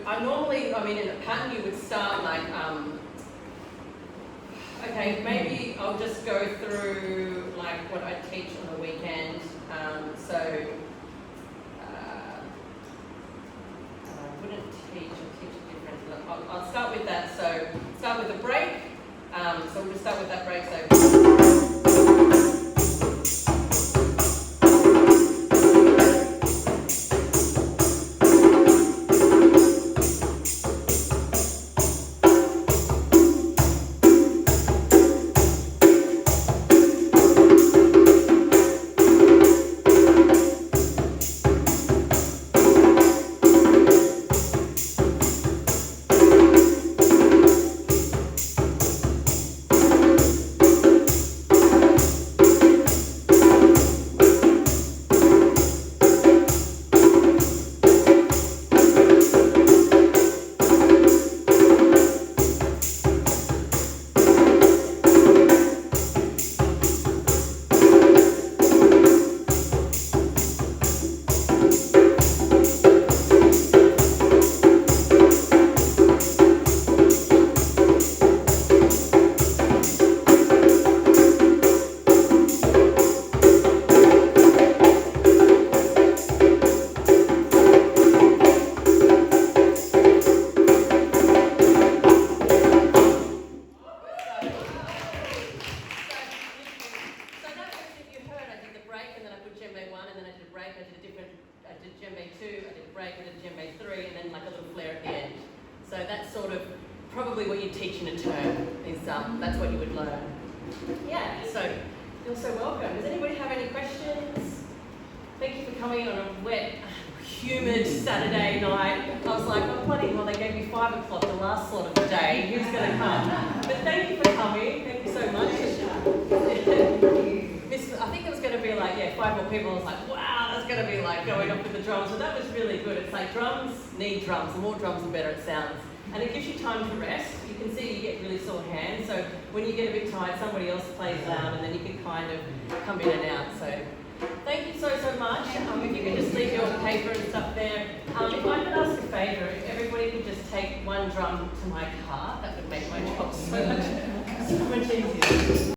in a pattern you would start like, okay, maybe I'll just go through like what I teach on the weekend. I wouldn't teach different. I'll start with that. So start with a break. So we'll just start with that break. So. I did djembe 2, I did a break, I did djembe 3, and then like a little flare at the end. So that's sort of probably what you teach in a term, is that's what you would learn. Yeah, so you're so welcome. Does anybody have any questions? Thank you for coming on a wet, humid Saturday night. I was like, oh bloody well, they gave me 5 o'clock, the last slot of the day. Who's going to come? But thank you for coming. Thank you so much. I think it was going to be like, 5 more people. I was like, wow, that's going to be like going up with the drums. So that was really good. It's like drums need drums. The more drums, the better it sounds. And it gives you time to rest. You can see you get really sore hands. So when you get a bit tired, somebody else plays loud and then you can kind of come in and out. So thank you so much. If you could just leave your paper and stuff there. If I could ask a favour, if everybody could just take one drum to my car, that would make my job so much easier.